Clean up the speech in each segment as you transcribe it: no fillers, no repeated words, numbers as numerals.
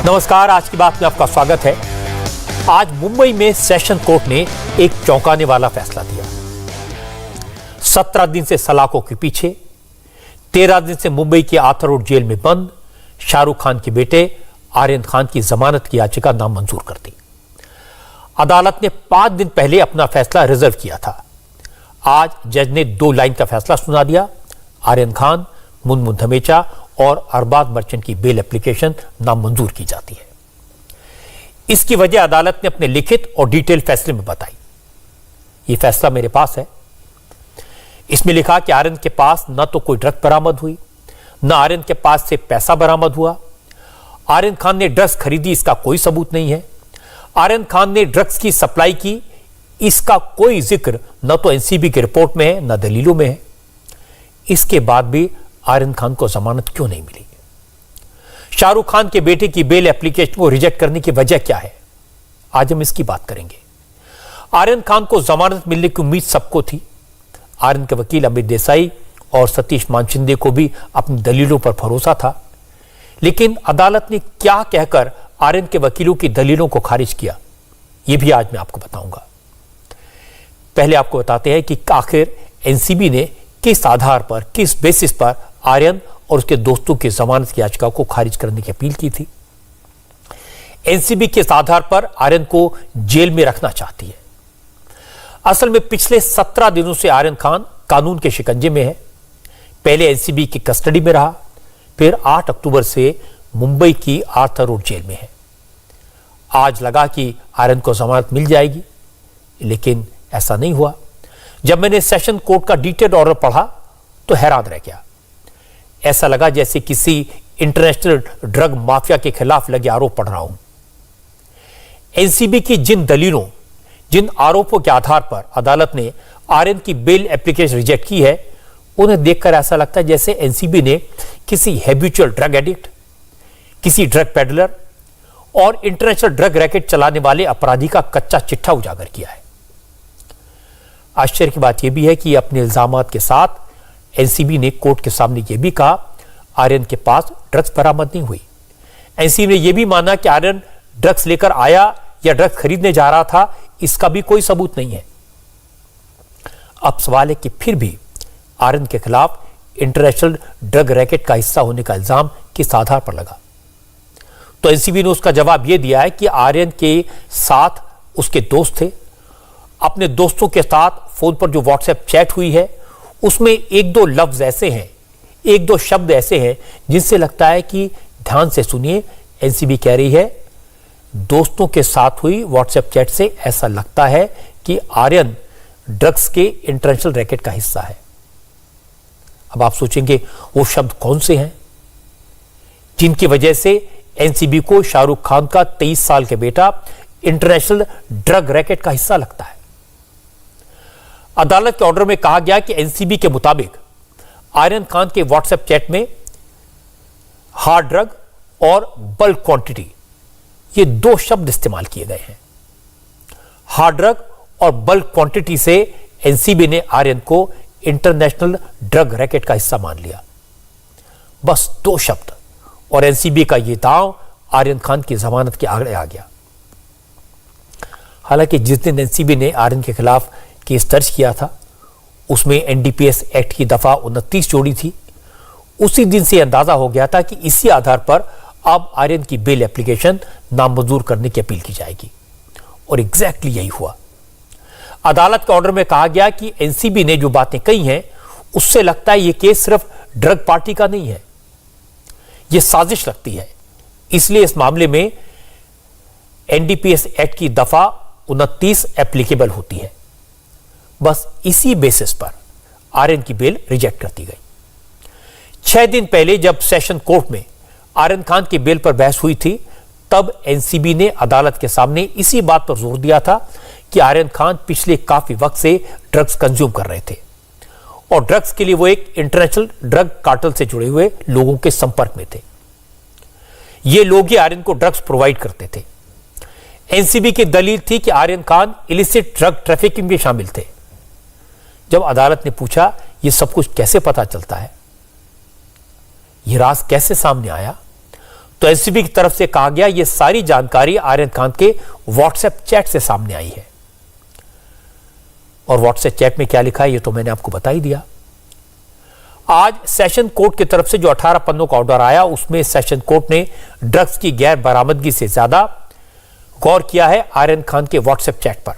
नमस्कार, आज की बात में आपका स्वागत है। आज मुंबई में सेशन कोर्ट ने एक चौंकाने वाला फैसला दिया। 17 दिन से सलाखों के पीछे, 13 दिन से मुंबई के आर्थर रोड जेल में बंद शाहरुख खान के बेटे आर्यन खान की जमानत की याचिका नामंजूर कर दी। अदालत ने 5 दिन पहले अपना फैसला रिजर्व किया था। आज जज ने 2 लाइन का फैसला सुना दिया। आर्यन खान, मुनमुन धमेचा और अरबाज मर्चेंट की बेल एप्लीकेशन नामंजूर की जाती है। इसकी वजह अदालत ने अपने लिखित और डिटेल फैसले में बताई। यह फैसला मेरे पास है। इसमें लिखा कि आर्यन के पास न तो कोई ड्रग बरामद हुई, न आर्यन के पास से पैसा बरामद हुआ। आर्यन खान ने ड्रग्स खरीदी, इसका कोई सबूत नहीं है। आर्यन खान ने ड्रग्स की सप्लाई की, इसका कोई जिक्र न तो एनसीबी की रिपोर्ट में है, न दलीलों में है। इसके बाद भी आर्यन खान को जमानत क्यों नहीं मिली? शाहरुख खान के बेटे की बेल एप्लीकेशन को रिजेक्ट करने की वजह क्या है? आज हम इसकी बात करेंगे। आर्यन खान को जमानत मिलने की उम्मीद सबको थी। आर्यन के वकील अमित देसाई और सतीश मानशिंदे को भी अपनी दलीलों पर भरोसा था। लेकिन अदालत ने क्या कहकर आर्यन के वकीलों की दलीलों को खारिज किया, यह भी आज मैं आपको बताऊंगा। पहले आपको बताते हैं कि आखिर एनसीबी ने किस आधार पर, किस बेसिस पर आर्यन और उसके दोस्तों की जमानत की याचिका को खारिज करने की अपील की थी। एनसीबी किस आधार पर आर्यन को जेल में रखना चाहती है? असल में पिछले 17 दिनों से आर्यन खान कानून के शिकंजे में है। पहले एनसीबी की कस्टडी में रहा, फिर 8 अक्टूबर से मुंबई की आर्थर रोड जेल में है। आज लगा कि आर्यन को जमानत मिल जाएगी, लेकिन ऐसा नहीं हुआ। जब मैंने सेशन कोर्ट का डिटेल्ड ऑर्डर पढ़ा तो हैरान रह गया। ऐसा लगा जैसे किसी इंटरनेशनल ड्रग माफिया के खिलाफ लगे आरोप पढ़ रहा हूं। एनसीबी की जिन दलीलों, जिन आरोपों के आधार पर अदालत ने आर्यन की बेल एप्लीकेशन रिजेक्ट की है, उन्हें देखकर ऐसा लगता है जैसे एनसीबी ने किसी हैबिचुअल ड्रग एडिक्ट, किसी ड्रग पेडलर और इंटरनेशनल ड्रग रैकेट चलाने वाले अपराधी का कच्चा चिट्ठा उजागर किया है। आश्चर्य की बात यह भी है कि अपने इल्जामात के साथ एनसीबी ने कोर्ट के सामने यह भी कहा आर्यन के पास ड्रग्स बरामद नहीं हुई। एनसीबी ने यह भी माना कि आर्यन ड्रग्स लेकर आया या ड्रग्स खरीदने जा रहा था, इसका भी कोई सबूत नहीं है। अब सवाल है कि फिर भी आर्यन के खिलाफ इंटरनेशनल ड्रग रैकेट का हिस्सा होने का इल्जाम किस आधार पर लगा? तो एनसीबी ने उसका जवाब यह दिया है कि आर्यन के साथ उसके दोस्त थे। अपने दोस्तों के साथ फोन पर जो व्हाट्सएप चैट हुई है, उसमें 1-2 लफ्ज ऐसे हैं, 1-2 शब्द ऐसे हैं जिनसे लगता है कि, ध्यान से सुनिए, एनसीबी कह रही है दोस्तों के साथ हुई व्हाट्सएप चैट से ऐसा लगता है कि आर्यन ड्रग्स के इंटरनेशनल रैकेट का हिस्सा है। अब आप सोचेंगे वो शब्द कौन से हैं जिनकी वजह से एनसीबी को शाहरुख खान का 23 साल के बेटा इंटरनेशनल ड्रग रैकेट का हिस्सा लगता है? अदालत के ऑर्डर में कहा गया कि एनसीबी के मुताबिक आर्यन खान के व्हाट्सएप चैट में हार्ड ड्रग और बल्क क्वांटिटी, ये 2 शब्द इस्तेमाल किए गए हैं। हार्ड ड्रग और बल्क क्वांटिटी से एनसीबी ने आर्यन को इंटरनेशनल ड्रग रैकेट का हिस्सा मान लिया। बस 2 शब्द, और एनसीबी का यह दांव आर्यन खान की जमानत के आगे आ गया। हालांकि जिस दिन एनसीबी ने आर्यन के खिलाफ केस दर्ज किया था, उसमें एनडीपीएस एक्ट की दफा 29 जोड़ी थी। उसी दिन से अंदाजा हो गया था कि इसी आधार पर अब आर्यन की बेल एप्लीकेशन नामंजूर करने की अपील की जाएगी, और एग्जैक्टली यही हुआ। अदालत के ऑर्डर में कहा गया कि एनसीबी ने जो बातें कही हैं, उससे लगता है यह केस सिर्फ ड्रग पार्टी का नहीं है, यह साजिश लगती है। इसलिए इस मामले में एनडीपीएस एक्ट की दफा 29 एप्लीकेबल होती है। बस इसी बेसिस पर आर्यन की बेल रिजेक्ट कर दी गई। 6 दिन पहले जब सेशन कोर्ट में आर्यन खान की बेल पर बहस हुई थी, तब एनसीबी ने अदालत के सामने इसी बात पर जोर दिया था कि आर्यन खान पिछले काफी वक्त से ड्रग्स कंज्यूम कर रहे थे, और ड्रग्स के लिए वो एक इंटरनेशनल ड्रग कार्टेल से जुड़े हुए लोगों के संपर्क में थे। ये लोग ही आर्यन को ड्रग्स प्रोवाइड करते थे। एनसीबी की दलील थी कि Aryan Khan illicit drug trafficking में शामिल थे। जब अदालत ने पूछा यह सब कुछ कैसे पता चलता है, यह राज कैसे सामने आया, तो एनसीबी की तरफ से कहा गया यह सारी जानकारी आर्यन खान के व्हाट्सएप चैट से सामने आई है। और व्हाट्सएप चैट में क्या लिखा है यह तो मैंने आपको बता ही दिया। आज सेशन कोर्ट की तरफ से जो 18 पन्नों का ऑर्डर आया उसमें सेशन कोर्ट ने ड्रग्स की गैर बरामदगी से ज्यादा गौर किया है आर्यन खान के व्हाट्सएप चैट पर।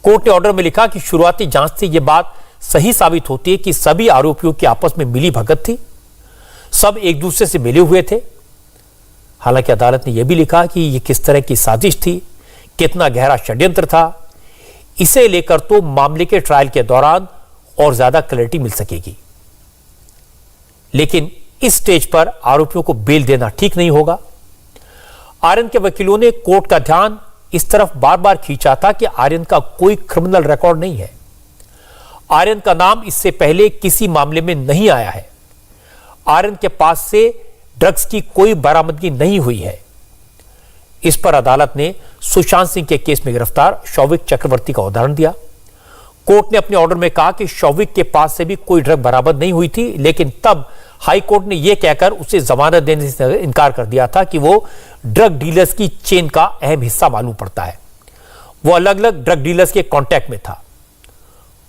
कोर्ट ने ऑर्डर में लिखा कि शुरुआती जांच से यह बात सही साबित होती है कि सभी आरोपियों की आपस में मिली भगत थी, सब एक दूसरे से मिले हुए थे। हालांकि अदालत ने यह भी लिखा कि यह किस तरह की साजिश थी, कितना गहरा षड्यंत्र था, इसे लेकर तो मामले के ट्रायल के दौरान और ज्यादा क्लैरिटी मिल सकेगी। लेकिन इस स्टेज पर आरोपियों को बेल देना ठीक नहीं होगा। आर्यन के वकीलों ने कोर्ट का ध्यान इस तरफ बार बार खींचा था कि आर्यन का कोई क्रिमिनल रिकॉर्ड नहीं है। आर्यन का नाम इससे पहले किसी मामले में नहीं आया है। आर्यन के पास से ड्रग्स की कोई बरामदगी नहीं हुई है। इस पर अदालत ने सुशांत सिंह के केस में गिरफ्तार शौविक चक्रवर्ती का उदाहरण दिया। कोर्ट ने अपने ऑर्डर में कहा कि शौविक के पास से भी कोई ड्रग बरामद नहीं हुई थी, लेकिन तब हाई कोर्ट ने यह कहकर उसे जमानत देने से इनकार कर दिया था कि वो ड्रग डीलर्स की चेन का अहम हिस्सा मालूम पड़ता है, वो अलग अलग ड्रग डीलर्स के कांटेक्ट में था।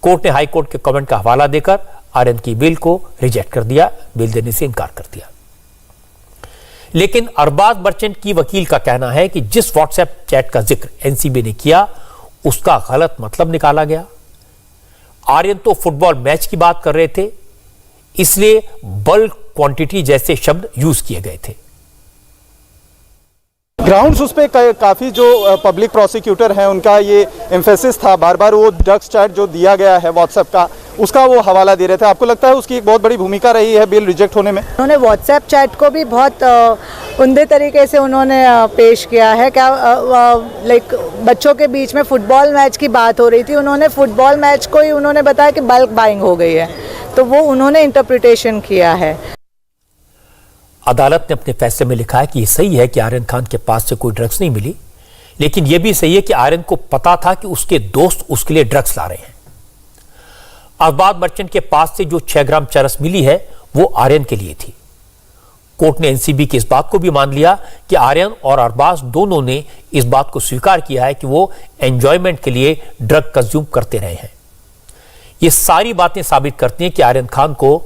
कोर्ट ने हाई कोर्ट के कमेंट का हवाला देकर आर्यन की बेल को रिजेक्ट कर दिया, बेल देने से इनकार कर दिया। लेकिन अरबाज मर्चेंट की वकील का कहना है कि जिस व्हाट्सएप चैट का जिक्र एनसीबी ने किया उसका गलत मतलब निकाला गया। आर्यन तो फुटबॉल मैच की बात कर रहे थे, इसलिए बल्क क्वांटिटी जैसे शब्द यूज किए गए थे। ग्राउंड्स उस पर काफ़ी जो पब्लिक प्रोसिक्यूटर हैं उनका ये एम्फेसिस था, बार बार वो ड्रग्स चैट जो दिया गया है व्हाट्सएप का उसका वो हवाला दे रहे थे। आपको लगता है उसकी एक बहुत बड़ी भूमिका रही है बेल रिजेक्ट होने में? उन्होंने व्हाट्सएप चैट को भी बहुत उम्दे तरीके से उन्होंने पेश किया है। क्या लाइक बच्चों के बीच में फुटबॉल मैच की बात हो रही थी, उन्होंने फुटबॉल मैच को ही उन्होंने बताया कि बल्क बाइंग हो गई है, तो वो उन्होंने इंटरप्रिटेशन किया है। अदालत ने अपने फैसले में लिखा है कि यह सही है कि आर्यन खान के पास से कोई ड्रग्स नहीं मिली, लेकिन यह भी सही है कि आर्यन को पता था कि उसके दोस्त उसके लिए ड्रग्स ला रहे हैं। अरबाज मर्चेंट के पास से जो 6 ग्राम चरस मिली है वो आर्यन के लिए थी। कोर्ट ने एनसीबी की इस बात को भी मान लिया कि आर्यन और अरबाज दोनों ने इस बात को स्वीकार किया है कि वो एंजॉयमेंट के लिए ड्रग कंज्यूम करते रहे हैं। ये सारी बातें साबित करती हैं कि आर्यन खान को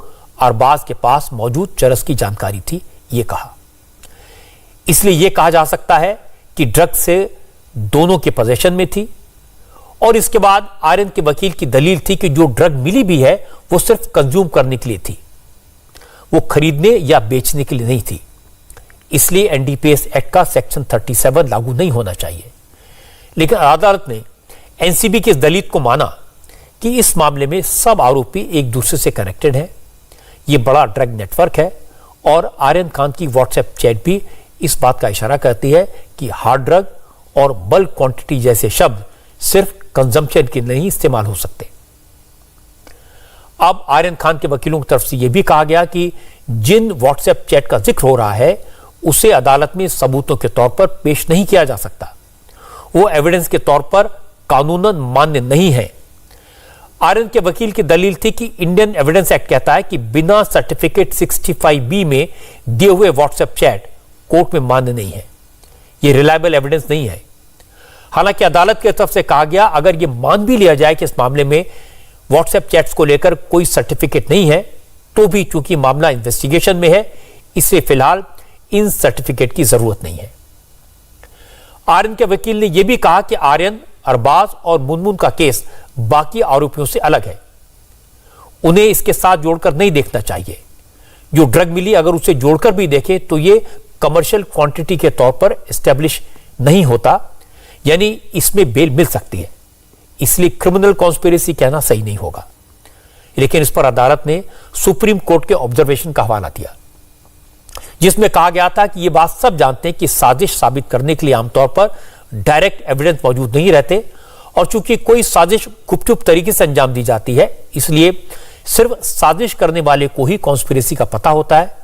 अरबाज के पास मौजूद चरस की जानकारी थी, ये कहा। इसलिए यह कहा जा सकता है कि ड्रग से दोनों के पोजीशन में थी। और इसके बाद आर्यन के वकील की दलील थी कि जो ड्रग मिली भी है वो सिर्फ कंज्यूम करने के लिए थी, वो खरीदने या बेचने के लिए नहीं थी। इसलिए एनडीपीएस एक्ट का सेक्शन 37 लागू नहीं होना चाहिए। लेकिन अदालत ने एनसीबी की इस दलील को माना कि इस मामले में सब आरोपी एक दूसरे से कनेक्टेड हैं, ये बड़ा ड्रग नेटवर्क है। और आर्यन खान की व्हाट्सएप चैट भी इस बात का इशारा करती है कि हार्ड ड्रग और बल्क क्वांटिटी जैसे शब्द सिर्फ कंजम्पशन के नहीं इस्तेमाल हो सकते। अब आर्यन खान के वकीलों की तरफ से यह भी कहा गया कि जिन व्हाट्सएप चैट का जिक्र हो रहा है उसे अदालत में सबूतों के तौर पर पेश नहीं किया जा सकता, वो एविडेंस के तौर पर कानूनन मान्य नहीं है। आर्यन के वकील की दलील थी कि इंडियन एविडेंस एक्ट कहता है कि बिना सर्टिफिकेट 65B में दिए हुए व्हाट्सएप चैट कोर्ट में मान्य नहीं है, यह रिलायबल एविडेंस नहीं है। हालांकि अदालत की तरफ से कहा गया अगर यह मान भी लिया जाए कि इस मामले में व्हाट्सएप चैट्स को लेकर कोई सर्टिफिकेट नहीं है, तो भी चूंकि मामला इन्वेस्टिगेशन में है इसलिए फिलहाल इन सर्टिफिकेट की जरूरत नहीं है। आर्यन के वकील ने यह भी कहा कि आर्यन, अरबाज और मुनमुन का केस बाकी आरोपियों से अलग है, उन्हें इसके साथ जोड़कर नहीं देखना चाहिए। जो ड्रग मिली अगर उसे जोड़कर भी देखे तो यह कमर्शियल क्वांटिटी के तौर पर एस्टेब्लिश नहीं होता, यानी इसमें बेल मिल सकती है, इसलिए क्रिमिनल कॉन्स्पिरेसी कहना सही नहीं होगा। लेकिन इस पर अदालत ने सुप्रीम कोर्ट के ऑब्जर्वेशन का हवाला दिया जिसमें कहा गया था कि यह बात सब जानते हैं कि साजिश साबित करने के लिए आमतौर पर डायरेक्ट एविडेंस मौजूद नहीं रहते, और चूंकि कोई साजिश गुपचुप तरीके से अंजाम दी जाती है इसलिए सिर्फ साजिश करने वाले को ही कॉन्स्पिरेसी का पता होता है।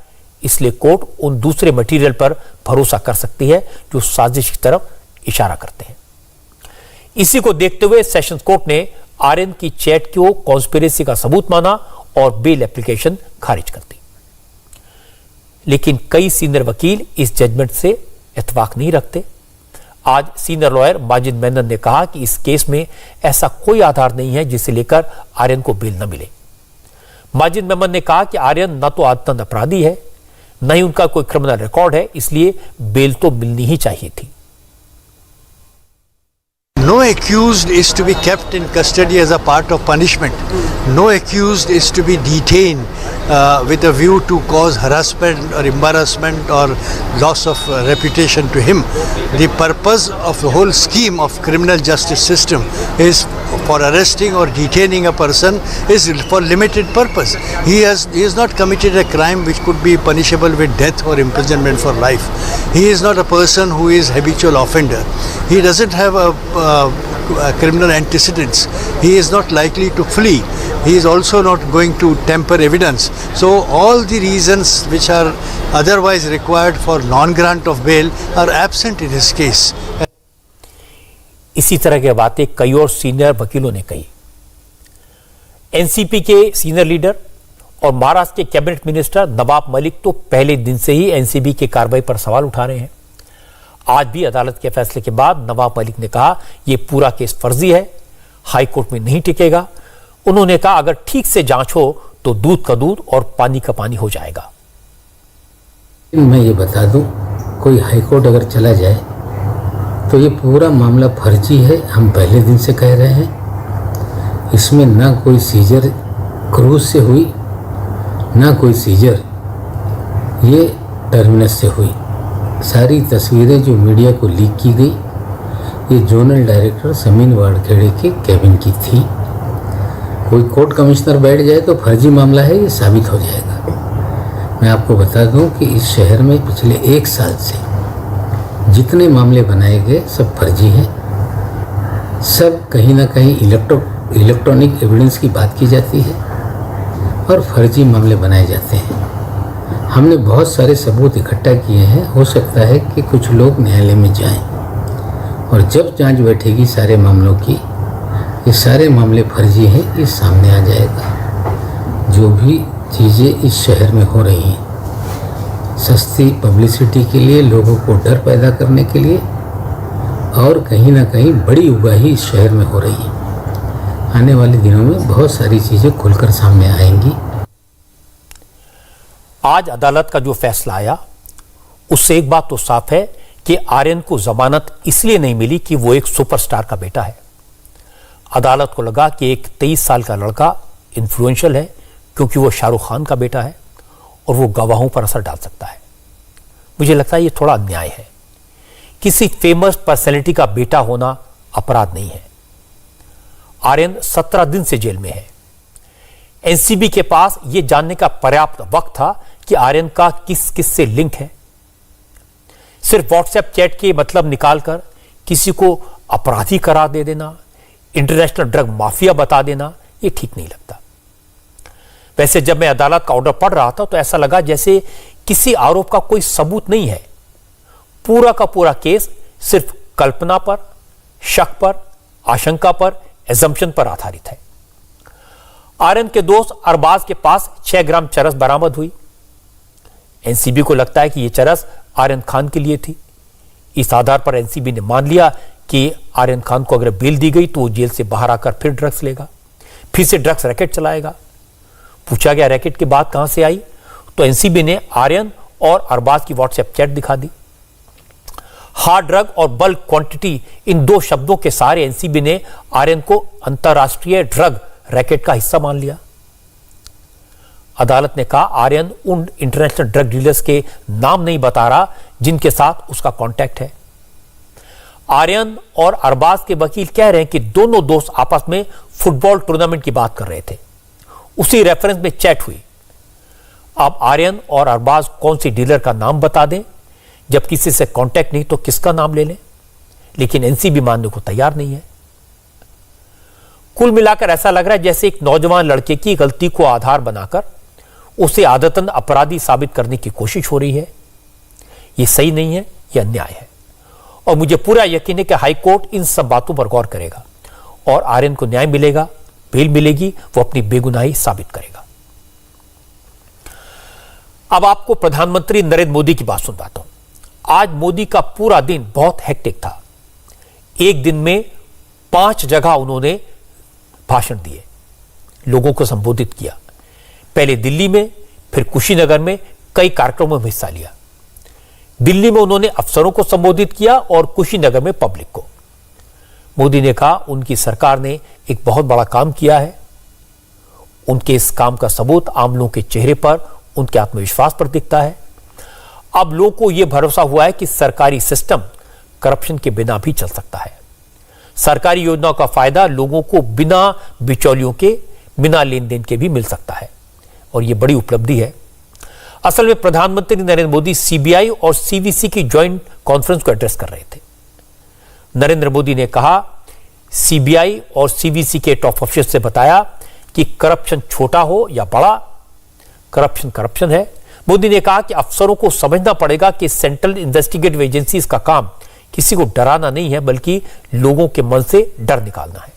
इसलिए कोर्ट उन दूसरे मटेरियल पर भरोसा कर सकती है जो साजिश की तरफ इशारा करते हैं। इसी को देखते हुए सेशंस कोर्ट ने आर्यन की चैट को कॉन्स्पिरेसी का सबूत माना और बेल एप्लीकेशन खारिज कर दी। लेकिन कई सीनियर वकील इस जजमेंट से इत्तेफाक नहीं रखते। आज सीनियर लॉयर माजिद मेनन ने कहा कि इस केस में ऐसा कोई आधार नहीं है जिसे लेकर आर्यन को बेल न मिले। माजिद मेमन ने कहा कि आर्यन न तो आदतन अपराधी है, न ही उनका कोई क्रिमिनल रिकॉर्ड है, इसलिए बेल तो मिलनी ही चाहिए थी। No accused is to be kept in custody as a part of punishment. No accused is to be detained with a view to cause harassment or embarrassment or loss of reputation to him. The purpose of the whole scheme of criminal justice system is for arresting or detaining a person is for limited purpose. He has not committed a crime which could be punishable with death or imprisonment for life. He is not a person who is habitual offender. He doesn't have a criminal antecedents. He is not likely to flee. He is also not going to tamper evidence. So all the reasons which are otherwise required for non-grant of bail are absent in his case. इसी तरह की बातें कई और senior वकीलों ने कही। NCP के सीनियर लीडर और महाराष्ट्र के कैबिनेट मिनिस्टर नवाब मलिक तो पहले दिन से ही एनसीबी की कार्रवाई पर सवाल उठा रहे हैं। आज भी अदालत के फैसले के बाद नवाब मलिक ने कहा यह पूरा केस फर्जी है, हाई कोर्ट में नहीं टिकेगा। उन्होंने कहा अगर ठीक से जांच हो तो दूध का दूध और पानी का पानी हो जाएगा। मैं ये बता दूं, कोई हाई कोर्ट अगर चला जाए तो ये पूरा मामला फर्जी है। हम पहले दिन से कह रहे हैं, इसमें ना कोई सीजर क्रूज से हुई, ना कोई सीजर ये टर्मिनस से हुई। सारी तस्वीरें जो मीडिया को लीक की गई, ये जोनल डायरेक्टर समीन वाड़खेड़े के कैबिन की थी। कोई कोर्ट कमिश्नर बैठ जाए तो फर्जी मामला है, ये साबित हो जाएगा। मैं आपको बता दूं कि इस शहर में पिछले 1 साल से जितने मामले बनाए गए सब फर्जी हैं। सब कहीं ना कहीं इलेक्ट्रॉनिक एविडेंस की बात की जाती है और फर्जी मामले बनाए जाते हैं। हमने बहुत सारे सबूत इकट्ठा किए हैं। हो सकता है कि कुछ लोग न्यायालय में जाएं और जब जांच बैठेगी सारे मामलों की, ये सारे मामले फर्जी हैं, ये सामने आ जाएगा। जो भी चीज़ें इस शहर में हो रही हैं सस्ती पब्लिसिटी के लिए, लोगों को डर पैदा करने के लिए, और कहीं ना कहीं बड़ी उगाही इस शहर में हो रही है। आने वाले दिनों में बहुत सारी चीज़ें खुलकर सामने आएंगी। आज अदालत का जो फैसला आया उससे एक बात तो साफ है कि आर्यन को जमानत इसलिए नहीं मिली कि वो एक सुपरस्टार का बेटा है। अदालत को लगा कि एक 23 साल का लड़का इन्फ्लुएंशियल है क्योंकि वो शाहरुख खान का बेटा है और वो गवाहों पर असर डाल सकता है। मुझे लगता है ये थोड़ा अन्याय है। किसी फेमस पर्सनैलिटी का बेटा होना अपराध नहीं है। आर्यन 17 दिन से जेल में है। एनसीबी के पास यह जानने का पर्याप्त वक्त था कि आर्यन का किस किस से लिंक है। सिर्फ व्हाट्सएप चैट के मतलब निकालकर किसी को अपराधी करार दे देना, इंटरनेशनल ड्रग माफिया बता देना, यह ठीक नहीं लगता। वैसे जब मैं अदालत का ऑर्डर पढ़ रहा था तो ऐसा लगा जैसे किसी आरोप का कोई सबूत नहीं है। पूरा का पूरा केस सिर्फ कल्पना पर, शक पर, आशंका पर, एजम्पशन पर आधारित है। आर्यन के दोस्त अरबाज के पास 6 ग्राम चरस बरामद हुई। एनसीबी को लगता है कि यह चरस आर्यन खान के लिए थी। इस आधार पर एनसीबी ने मान लिया कि आर्यन खान को अगर बेल दी गई तो वो जेल से बाहर आकर फिर ड्रग्स लेगा, फिर से ड्रग्स रैकेट चलाएगा। पूछा गया रैकेट की बात कहां से आई तो एनसीबी ने आर्यन और अरबाज की व्हाट्सएप चैट दिखा दी। हार्ड ड्रग और बल्क क्वांटिटी, इन 2 शब्दों के सहारे एनसीबी ने आर्यन को अंतरराष्ट्रीय ड्रग रैकेट का हिस्सा मान लिया। अदालत ने कहा आर्यन उन इंटरनेशनल ड्रग डीलर्स के नाम नहीं बता रहा जिनके साथ उसका कांटेक्ट है। आर्यन और अरबाज के वकील कह रहे हैं कि दोनों दोस्त आपस में फुटबॉल टूर्नामेंट की बात कर रहे थे। उसी रेफरेंस में चैट हुई। अब आर्यन और अरबाज कौन सी डीलर का नाम बता दें, जब किसी से कांटेक्ट नहीं तो किसका नाम ले लें, लेकिन एनसीबी मानने को तैयार नहीं है। कुल मिलाकर ऐसा लग रहा है जैसे एक नौजवान लड़के की गलती को आधार बनाकर उसे आदतन अपराधी साबित करने की कोशिश हो रही है। यह सही नहीं है, यह अन्याय है और मुझे पूरा यकीन है कि हाई कोर्ट इन सब बातों पर गौर करेगा और आर्यन को न्याय मिलेगा, बेल मिलेगी, वो अपनी बेगुनाही साबित करेगा। अब आपको प्रधानमंत्री नरेंद्र मोदी की बात सुनवाता हूं। आज मोदी का पूरा दिन बहुत हेक्टिक था। एक दिन में 5 जगह उन्होंने भाषण दिए, लोगों को संबोधित किया। पहले दिल्ली में, फिर कुशीनगर में कई कार्यक्रमों में हिस्सा लिया। दिल्ली में उन्होंने अफसरों को संबोधित किया और कुशीनगर में पब्लिक को। मोदी ने कहा उनकी सरकार ने एक बहुत बड़ा काम किया है। उनके इस काम का सबूत आम लोगों के चेहरे पर, उनके आत्मविश्वास पर दिखता है। अब लोगों को यह भरोसा हुआ है कि सरकारी सिस्टम करप्शन के बिना भी चल सकता है। सरकारी योजनाओं का फायदा लोगों को बिना बिचौलियों के, बिना लेन देन के भी मिल सकता है और यह बड़ी उपलब्धि है। असल में प्रधानमंत्री नरेंद्र मोदी सीबीआई और सीवीसी की ज्वाइंट कॉन्फ्रेंस को एड्रेस कर रहे थे। नरेंद्र मोदी ने कहा, सीबीआई और सीवीसी के टॉप ऑफिसर से बताया कि करप्शन छोटा हो या बड़ा, करप्शन करप्शन है। मोदी ने कहा कि अफसरों को समझना पड़ेगा कि सेंट्रल इन्वेस्टिगेटिव एजेंसीज का काम किसी को डराना नहीं है, बल्कि लोगों के मन से डर निकालना है।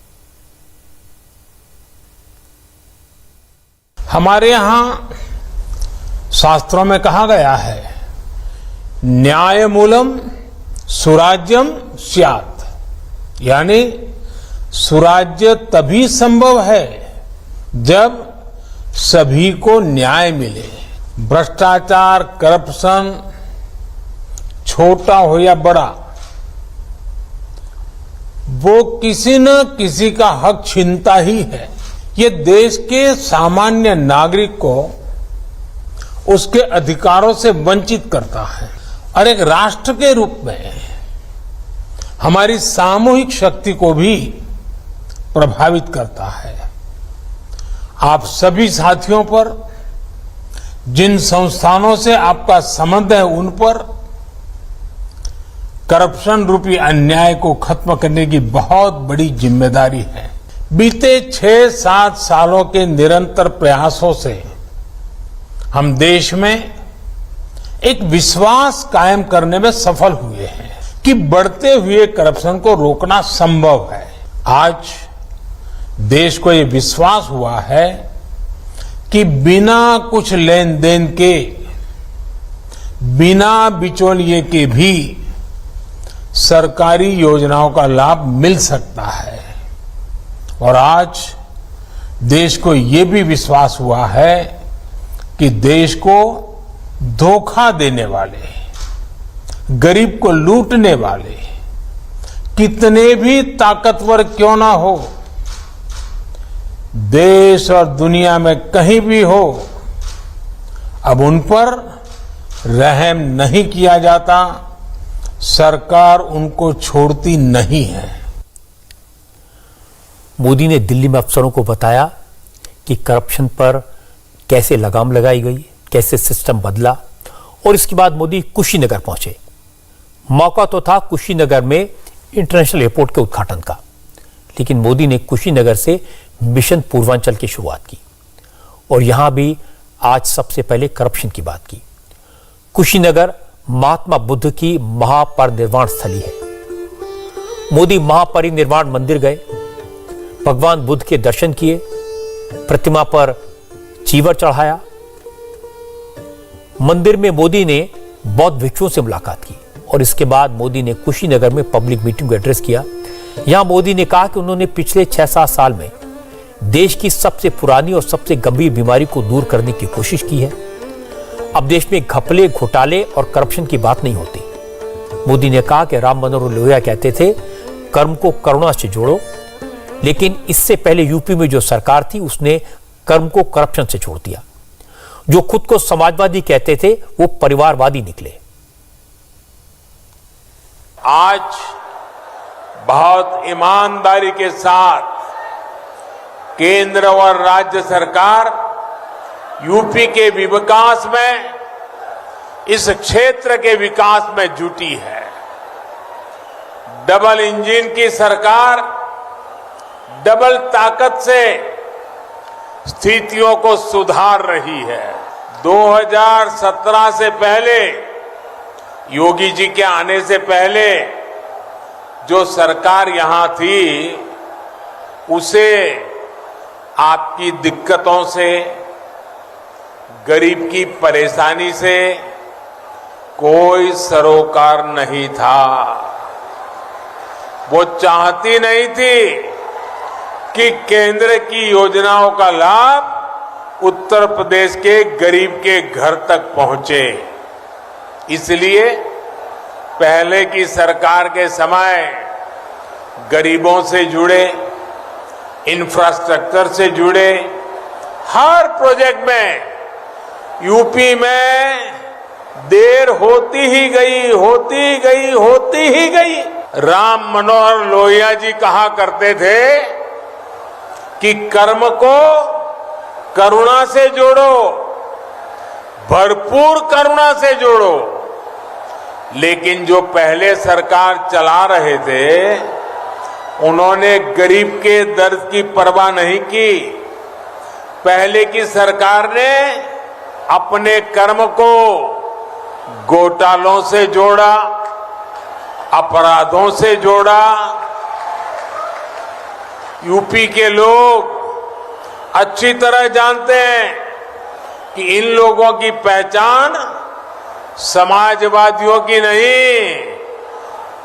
हमारे यहां शास्त्रों में कहा गया है, न्यायमूलम सुराज्यम स्यात्, यानी सुराज्य तभी संभव है जब सभी को न्याय मिले। भ्रष्टाचार, करप्शन, छोटा हो या बड़ा, वो किसी न किसी का हक छीनता ही है। ये देश के सामान्य नागरिक को उसके अधिकारों से वंचित करता है और एक राष्ट्र के रूप में हमारी सामूहिक शक्ति को भी प्रभावित करता है। आप सभी साथियों पर, जिन संस्थानों से आपका संबंध है, उन पर करप्शन रूपी अन्याय को खत्म करने की बहुत बड़ी जिम्मेदारी है। बीते 6-7 सालों के निरंतर प्रयासों से हम देश में एक विश्वास कायम करने में सफल हुए हैं कि बढ़ते हुए करप्शन को रोकना संभव है। आज देश को ये विश्वास हुआ है कि बिना कुछ लेन देन के, बिना बिचौलिए के भी सरकारी योजनाओं का लाभ मिल सकता है। और आज देश को ये भी विश्वास हुआ है कि देश को धोखा देने वाले, गरीब को लूटने वाले कितने भी ताकतवर क्यों ना हो, देश और दुनिया में कहीं भी हो, अब उन पर रहम नहीं किया जाता। सरकार उनको छोड़ती नहीं है। मोदी ने दिल्ली में अफसरों को बताया कि करप्शन पर कैसे लगाम लगाई गई, कैसे सिस्टम बदला। और इसके बाद मोदी कुशीनगर पहुंचे। मौका तो था कुशीनगर में इंटरनेशनल एयरपोर्ट के उद्घाटन का, लेकिन मोदी ने कुशीनगर से मिशन पूर्वांचल की शुरुआत की और यहां भी आज सबसे पहले करप्शन की बात की। कुशीनगर महात्मा बुद्ध की महापरिनिर्वाण स्थली है। मोदी महापरिनिर्वाण मंदिर गए, भगवान बुद्ध के दर्शन किए, प्रतिमा पर चीवर चढ़ाया। मंदिर में मोदी ने बौद्ध भिक्षुओं से मुलाकात की और इसके बाद मोदी ने कुशीनगर में पब्लिक मीटिंग को एड्रेस किया। यहां मोदी ने कहा कि उन्होंने पिछले 6-7 साल में देश की सबसे पुरानी और सबसे गंभीर बीमारी को दूर करने की कोशिश की है। अब देश में घपले, घोटाले और करप्शन की बात नहीं होती। मोदी ने कहा कि राम मनोहर लोहिया कहते थे, कर्म को करुणा से जोड़ो, लेकिन इससे पहले यूपी में जो सरकार थी उसने कर्म को करप्शन से जोड़ दिया। जो खुद को समाजवादी कहते थे वो परिवारवादी निकले। आज बहुत ईमानदारी के साथ केंद्र और राज्य सरकार यूपी के विकास में, इस क्षेत्र के विकास में जुटी है। डबल इंजन की सरकार डबल ताकत से स्थितियों को सुधार रही है। 2017 से पहले, योगी जी के आने से पहले जो सरकार यहां थी, उसे आपकी दिक्कतों से, गरीब की परेशानी से कोई सरोकार नहीं था। वो चाहती नहीं थी कि केंद्र की योजनाओं का लाभ उत्तर प्रदेश के गरीब के घर तक पहुंचे। इसलिए पहले की सरकार के समय गरीबों से जुड़े, इंफ्रास्ट्रक्चर से जुड़े हर प्रोजेक्ट में यूपी में देर होती ही गई। राम मनोहर लोहिया जी कहा करते थे कि कर्म को करुणा से जोड़ो, भरपूर करुणा से जोड़ो। लेकिन जो पहले सरकार चला रहे थे, उन्होंने गरीब के दर्द की परवाह नहीं की। पहले की सरकार ने अपने कर्म को घोटालों से जोड़ा, अपराधों से जोड़ा। यूपी के लोग अच्छी तरह जानते हैं कि इन लोगों की पहचान समाजवादियों की नहीं,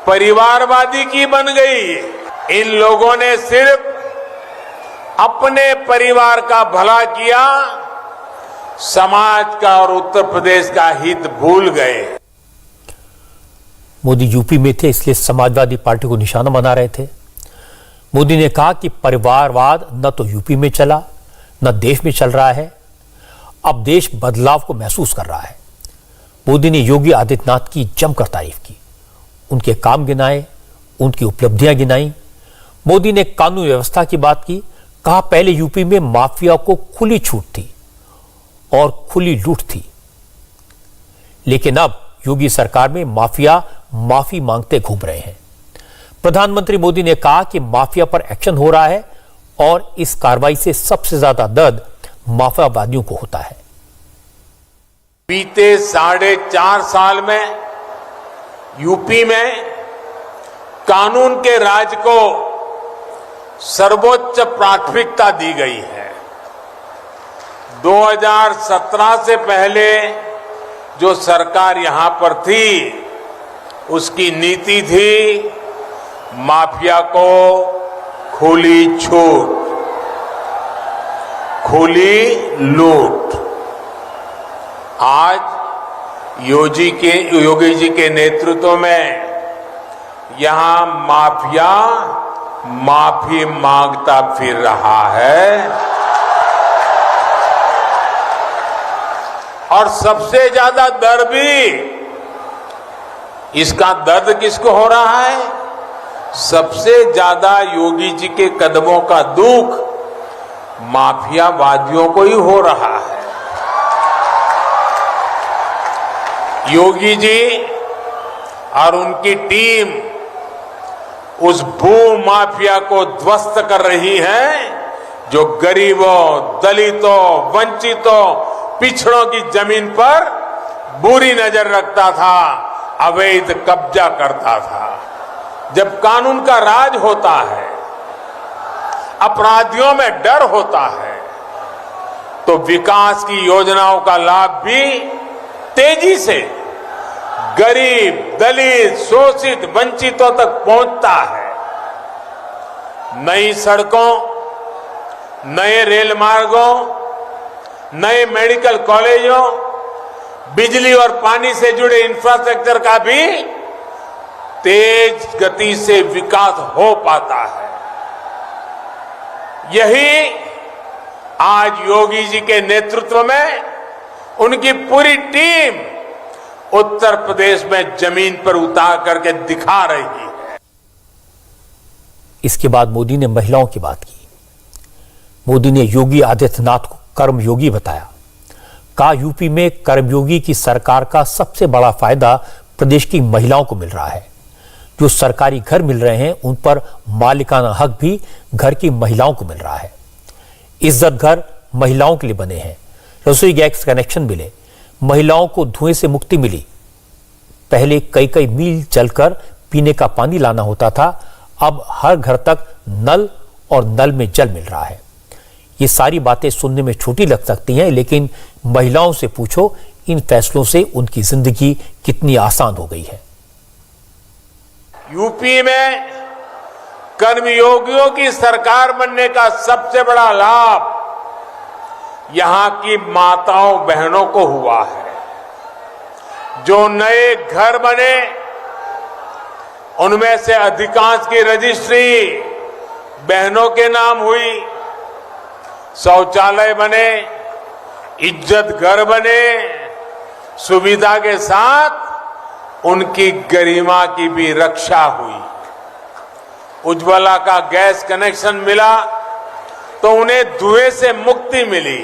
परिवारवादी की बन गई। इन लोगों ने सिर्फ अपने परिवार का भला किया, समाज का और उत्तर प्रदेश का हित भूल गए। मोदी यूपी में थे, इसलिए समाजवादी पार्टी को निशाना बना रहे थे। मोदी ने कहा कि परिवारवाद न तो यूपी में चला, न देश में चल रहा है। अब देश बदलाव को महसूस कर रहा है। मोदी ने योगी आदित्यनाथ की जमकर तारीफ की, उनके काम गिनाए, उनकी उपलब्धियां गिनाई। मोदी ने कानून व्यवस्था की बात की, कहा पहले यूपी में माफिया को खुली छूट थी और खुली लूट थी, लेकिन अब योगी सरकार में माफिया माफी मांगते घूम रहे हैं। प्रधानमंत्री मोदी ने कहा कि माफिया पर एक्शन हो रहा है और इस कार्रवाई से सबसे ज्यादा दर्द माफियावादियों को होता है। बीते 4.5 साल में यूपी में कानून के राज को सर्वोच्च प्राथमिकता दी गई है। 2017 से पहले जो सरकार यहां पर थी, उसकी नीति थी माफिया को खुली छूट, खुली लूट। आज योगी जी के नेतृत्व में यहां माफिया माफी मांगता फिर रहा है। और सबसे ज्यादा दर्द भी, इसका दर्द किसको हो रहा है? सबसे ज्यादा योगी जी के कदमों का दुख माफियावादियों को ही हो रहा है। योगी जी और उनकी टीम उस भू माफिया को ध्वस्त कर रही है, जो गरीबों, दलितों, वंचितों, पिछड़ों की जमीन पर बुरी नजर रखता था, अवैध कब्जा करता था। जब कानून का राज होता है, अपराधियों में डर होता है, तो विकास की योजनाओं का लाभ भी तेजी से गरीब, दलित, शोषित, वंचितों तक पहुंचता है। नई सड़कों, नए रेल मार्गों, नए मेडिकल कॉलेजों, बिजली और पानी से जुड़े इंफ्रास्ट्रक्चर का भी तेज गति से विकास हो पाता है। यही आज योगी जी के नेतृत्व में उनकी पूरी टीम उत्तर प्रदेश में जमीन पर उतार करके दिखा रही है। इसके बाद मोदी ने महिलाओं की बात की। मोदी ने योगी आदित्यनाथ को कर्मयोगी बताया। कहा यूपी में कर्मयोगी की सरकार का सबसे बड़ा फायदा प्रदेश की महिलाओं को मिल रहा है। जो सरकारी घर मिल रहे हैं, उन पर मालिकाना हक भी घर की महिलाओं को मिल रहा है। इज्जत घर महिलाओं के लिए बने हैं। रसोई गैस कनेक्शन मिले, महिलाओं को धुएं से मुक्ति मिली। पहले कई कई मील चलकर पीने का पानी लाना होता था, अब हर घर तक नल और नल में जल मिल रहा है। ये सारी बातें सुनने में छोटी लग सकती हैं, लेकिन महिलाओं से पूछो, इन फैसलों से उनकी जिंदगी कितनी आसान हो गई है। यूपी में कर्मयोगियों की सरकार बनने का सबसे बड़ा लाभ यहां की माताओं बहनों को हुआ है। जो नए घर बने उनमें से अधिकांश की रजिस्ट्री बहनों के नाम हुई। शौचालय बने, इज्जत घर बने, सुविधा के साथ उनकी गरिमा की भी रक्षा हुई। उज्ज्वला का गैस कनेक्शन मिला तो उन्हें धुएं से मुक्ति मिली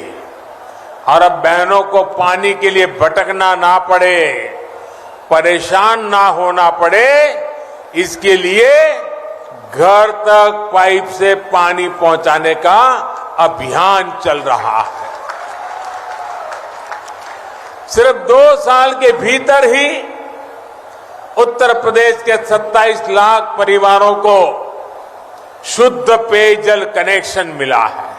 और अब बहनों को पानी के लिए भटकना ना पड़े, परेशान ना होना पड़े, इसके लिए घर तक पाइप से पानी पहुंचाने का अभियान चल रहा है। सिर्फ 2 साल के भीतर ही उत्तर प्रदेश के 27 लाख परिवारों को शुद्ध पेयजल कनेक्शन मिला है।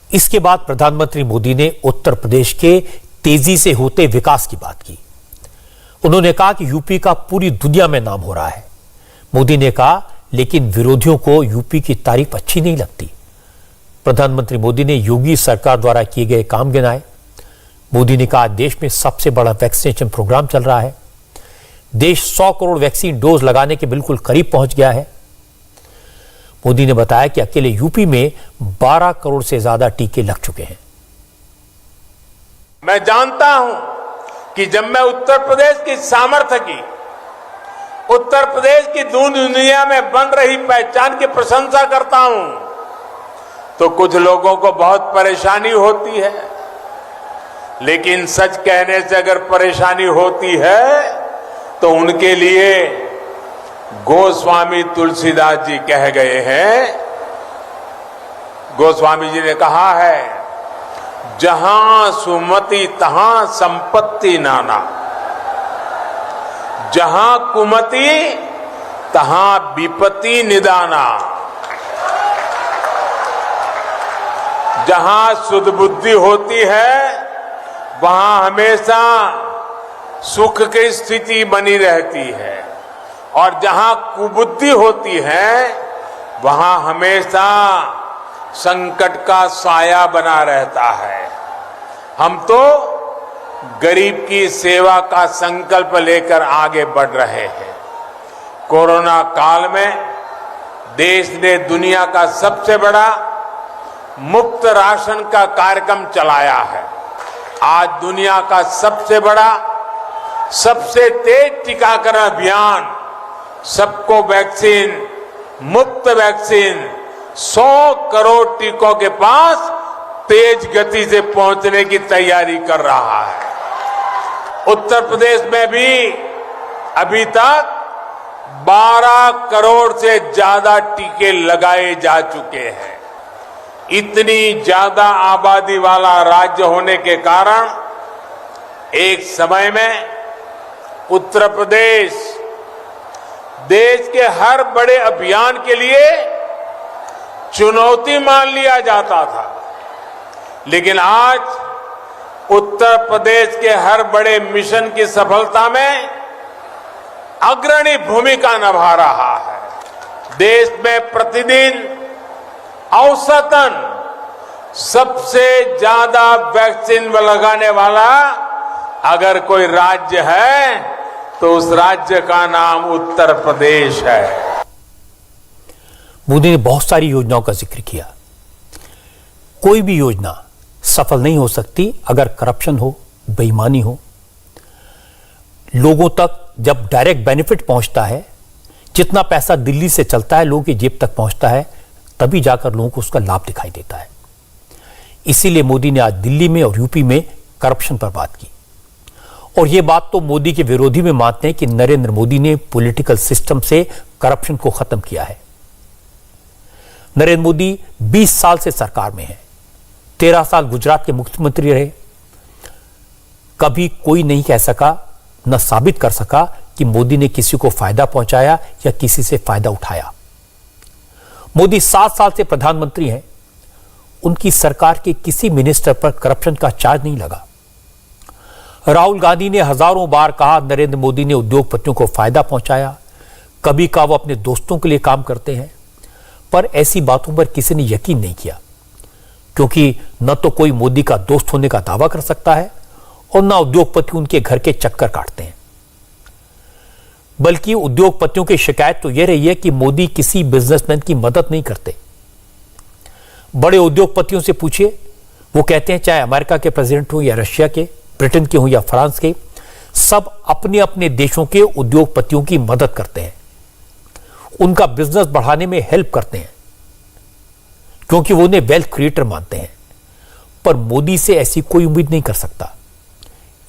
इसके बाद प्रधानमंत्री मोदी ने उत्तर प्रदेश के तेजी से होते विकास की बात की। उन्होंने कहा कि यूपी का पूरी दुनिया में नाम हो रहा है। मोदी ने कहा, लेकिन विरोधियों को यूपी की तारीफ अच्छी नहीं लगती। प्रधानमंत्री मोदी ने योगी सरकार द्वारा किए गए काम गिनाए। मोदी ने कहा, देश में सबसे बड़ा वैक्सीनेशन प्रोग्राम चल रहा है। देश 100 करोड़ वैक्सीन डोज लगाने के बिल्कुल करीब पहुंच गया है। मोदी ने बताया कि अकेले यूपी में 12 करोड़ से ज्यादा टीके लग चुके हैं। मैं जानता हूं कि जब मैं उत्तर प्रदेश की सामर्थ्य की, उत्तर प्रदेश की दुनिया में बन रही पहचान की प्रशंसा करता हूं तो कुछ लोगों को बहुत परेशानी होती है। लेकिन सच कहने से अगर परेशानी होती है तो उनके लिए गोस्वामी तुलसीदास जी कह गए हैं। गोस्वामी जी ने कहा है, जहां सुमति तहां संपत्ति नाना, जहां कुमति तहां विपत्ति निदाना। जहां शुद्ध बुद्धि होती है वहां हमेशा सुख की स्थिति बनी रहती है, और जहां कुबुद्धि होती है वहां हमेशा संकट का साया बना रहता है। हम तो गरीब की सेवा का संकल्प लेकर आगे बढ़ रहे हैं। कोरोना काल में देश ने दुनिया का सबसे बड़ा मुफ्त राशन का कार्यक्रम चलाया है। आज दुनिया का सबसे बड़ा, सबसे तेज टीकाकरण अभियान, सबको वैक्सीन, मुफ्त वैक्सीन 100 करोड़ टीकों के पास तेज गति से पहुंचने की तैयारी कर रहा है। उत्तर प्रदेश में भी अभी तक 12 करोड़ से ज्यादा टीके लगाए जा चुके हैं। इतनी ज्यादा आबादी वाला राज्य होने के कारण एक समय में उत्तर प्रदेश देश के हर बड़े अभियान के लिए चुनौती मान लिया जाता था, लेकिन आज उत्तर प्रदेश के हर बड़े मिशन की सफलता में अग्रणी भूमिका निभा रहा है। देश में प्रतिदिन औसतन सबसे ज्यादा वैक्सीन लगाने वाला अगर कोई राज्य है तो उस राज्य का नाम उत्तर प्रदेश है। मोदी ने बहुत सारी योजनाओं का जिक्र किया। कोई भी योजना सफल नहीं हो सकती अगर करप्शन हो, बेईमानी हो। लोगों तक जब डायरेक्ट बेनिफिट पहुंचता है, जितना पैसा दिल्ली से चलता है लोगों की जेब तक पहुंचता है, तभी जाकर लोगों को उसका लाभ दिखाई देता है। इसीलिए मोदी ने आज दिल्ली में और यूपी में करप्शन पर बात की। और यह बात तो मोदी के विरोधी में मानते हैं कि नरेंद्र मोदी ने पॉलिटिकल सिस्टम से करप्शन को खत्म किया है। नरेंद्र मोदी 20 साल से सरकार में है, 13 साल गुजरात के मुख्यमंत्री रहे। कभी कोई नहीं कह सका, न साबित कर सका कि मोदी ने किसी को फायदा पहुंचाया या किसी से फायदा उठाया। मोदी 7 साल से प्रधानमंत्री हैं उनकी सरकार के किसी मिनिस्टर पर करप्शन का चार्ज नहीं लगा। राहुल गांधी ने हजारों बार कहा नरेंद्र मोदी ने उद्योगपतियों को फायदा पहुंचाया, कभी कहा वो अपने दोस्तों के लिए काम करते हैं, पर ऐसी बातों पर किसी ने यकीन नहीं किया, क्योंकि न तो कोई मोदी का दोस्त होने का दावा कर सकता है और न उद्योगपति उनके घर के चक्कर काटते हैं। बल्कि उद्योगपतियों की शिकायत तो यह रही है कि मोदी किसी बिजनेसमैन की मदद नहीं करते। बड़े उद्योगपतियों से पूछिए, वो कहते हैं चाहे अमेरिका के प्रेसिडेंट हो या रशिया के, ब्रिटेन के हो या फ्रांस के, सब अपने अपने देशों के उद्योगपतियों की मदद करते हैं, उनका बिजनेस बढ़ाने में हेल्प करते हैं, क्योंकि वो उन्हें वेल्थ क्रिएटर मानते हैं। पर मोदी से ऐसी कोई उम्मीद नहीं कर सकता।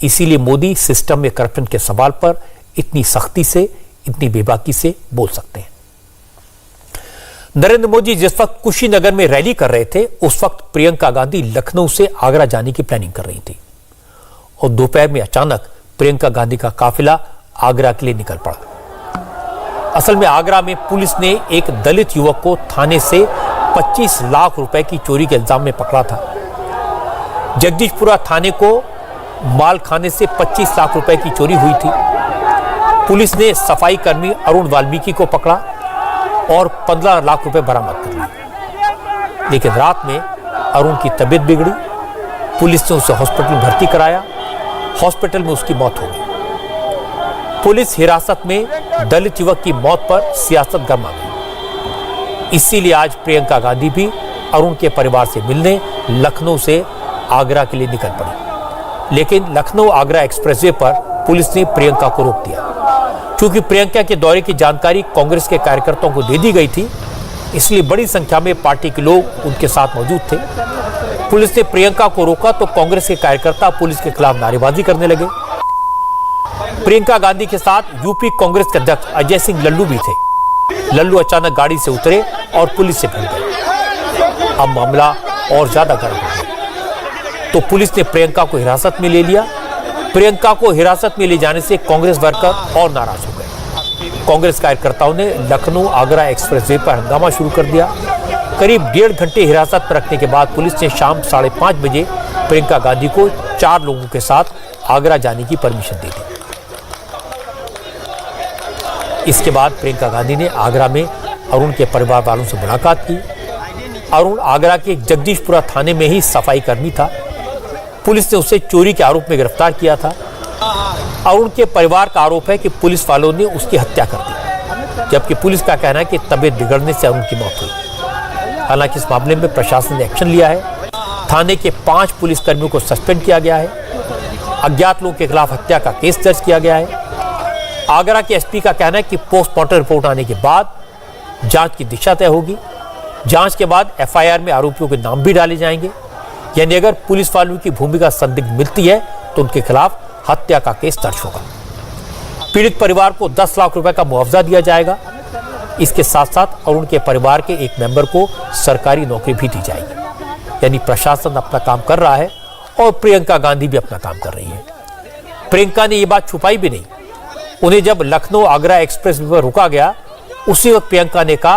इसीलिए मोदी सिस्टम में करप्शन के सवाल पर इतनी सख्ती से, इतनी बेबाकी से बोल सकते हैं। नरेंद्र मोदी जिस वक्त कुशीनगर में रैली कर रहे थे, उस वक्त प्रियंका गांधी लखनऊ से आगरा जाने की प्लानिंग कर रही थी और दोपहर में अचानक प्रियंका गांधी का काफिला आगरा के लिए निकल पड़ा। असल में आगरा में पुलिस ने एक दलित युवक को थाने से 25 लाख रुपए की चोरी के इल्जाम में पकड़ा था। जगदीशपुरा थाने को माल खाने से 25 लाख रुपए की चोरी हुई थी। पुलिस ने सफाई कर्मी अरुण वाल्मीकि को पकड़ा और 15 लाख रुपए बरामद कर लिए। लेकिन रात में अरुण की तबीयत बिगड़ी, पुलिस ने उसे हॉस्पिटल में भर्ती कराया, हॉस्पिटल में उसकी मौत हो गई। पुलिस हिरासत में दलित युवक की मौत पर सियासत गर्मा गई। इसीलिए आज प्रियंका गांधी भी अरुण के परिवार से मिलने लखनऊ से आगरा के लिए निकल पड़ी। लेकिन लखनऊ आगरा एक्सप्रेसवे पर पुलिस ने प्रियंका को रोक दिया। चूंकि प्रियंका के दौरे की जानकारी कांग्रेस के कार्यकर्ताओं को दे दी गई थी, इसलिए बड़ी संख्या में पार्टी के लोग उनके साथ मौजूद थे। पुलिस ने प्रियंका को रोका तो कांग्रेस के कार्यकर्ता पुलिस के खिलाफ नारेबाजी करने लगे। प्रियंका गांधी के साथ यूपी कांग्रेस के अध्यक्ष अजय सिंह लल्लू भी थे। लल्लू अचानक गाड़ी से उतरे और पुलिस से भिड़ गए। अब मामला और ज्यादा गर्म हो गया तो पुलिस ने प्रियंका को हिरासत में ले लिया। प्रियंका को हिरासत में ले जाने से कांग्रेस वर्कर और नाराज हो गए। कांग्रेस कार्यकर्ताओं ने लखनऊ आगरा एक्सप्रेसवे पर हंगामा शुरू कर दिया। करीब 1.5 घंटे हिरासत में रखने के बाद पुलिस ने शाम 5:30 बजे प्रियंका गांधी को 4 लोगों के साथ आगरा जाने की परमिशन दे दी। इसके बाद प्रियंका गांधी ने आगरा में अरुण के परिवार वालों से मुलाकात की। अरुण आगरा के जगदीशपुरा थाने में ही सफाई कर्मी था। पुलिस ने उसे चोरी के आरोप में गिरफ्तार किया था। अरुण के परिवार का आरोप है कि पुलिस वालों ने उसकी हत्या कर दी, जबकि पुलिस का कहना है कि तबीयत बिगड़ने से अरुण की मौत हुई। हालांकि इस मामले में प्रशासन ने एक्शन लिया है। थाने के 5 पुलिसकर्मियों को सस्पेंड किया गया है। अज्ञात लोगों के खिलाफ हत्या का केस दर्ज किया गया है। आगरा के एसपी का कहना है कि पोस्टमार्टम रिपोर्ट आने के बाद जांच की दिशा तय होगी। जांच के बाद एफआईआर में आरोपियों के नाम भी डाले जाएंगे। यानी अगर पुलिस वालों की भूमिका संदिग्ध मिलती है तो उनके खिलाफ हत्या का केस दर्ज होगा। पीड़ित परिवार को 10 लाख रुपए का मुआवजा दिया जाएगा। इसके साथ साथ अरुण के परिवार के एक मेंबर को सरकारी नौकरी भी दी जाएगी। यानी प्रशासन अपना काम कर रहा है और प्रियंका गांधी भी अपना काम कर रही है। प्रियंका ने यह बात छुपाई भी नहीं। उन्हें जब लखनऊ आगरा एक्सप्रेस पर रोका गया, उसी वक्त प्रियंका ने कहा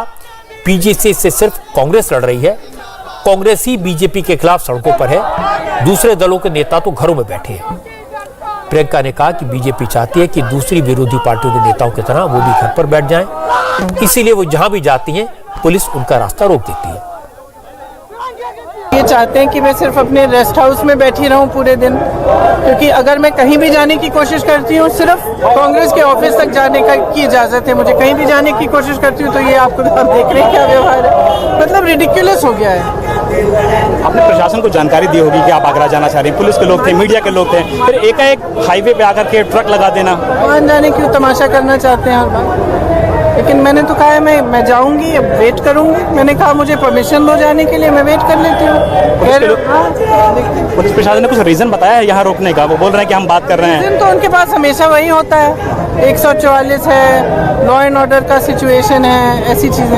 बीजेपी से सिर्फ कांग्रेस लड़ रही है, कांग्रेस ही बीजेपी के खिलाफ सड़कों पर है, दूसरे दलों के नेता तो घरों में बैठे हैं। प्रियंका ने कहा कि बीजेपी चाहती है कि दूसरी विरोधी पार्टियों के नेताओं की तरह वो भी घर पर बैठ जाएं, इसीलिए वो जहां भी जाती हैं पुलिस उनका रास्ता रोक देती है। ये चाहते हैं कि मैं सिर्फ अपने रेस्ट हाउस में बैठी रहूं पूरे दिन, क्योंकि अगर मैं कहीं भी जाने की कोशिश करती हूँ सिर्फ कांग्रेस के ऑफिस तक जाने की इजाज़त है। मुझे कहीं भी जाने की कोशिश करती हूँ तो ये आपको आप देख रहे हैं क्या व्यवहार है, मतलब रिडिकुलस हो गया है। आपने प्रशासन को जानकारी दी होगी कि आप आगरा जाना चाह रही हैं, पुलिस के लोग थे, मीडिया के लोग थे, फिर एकाएक हाईवे पे आकर के ट्रक लगा देना। वहाँ जाने क्यों तमाशा करना चाहते हैं हर बार? लेकिन मैंने तो कहा है मैं जाऊंगी, अब वेट करूंगी। मैंने कहा मुझे परमिशन दो जाने के लिए, मैं वेट कर लेती हूँ। पुलिस प्रशासन ने कुछ रीजन बताया है यहाँ रोकने का? वो बोल रहे हैं कि हम बात कर रहे हैं। रीजन तो उनके पास हमेशा वही होता है, 144 है, लॉ एंड ऑर्डर का सिचुएशन है, ऐसी चीजें।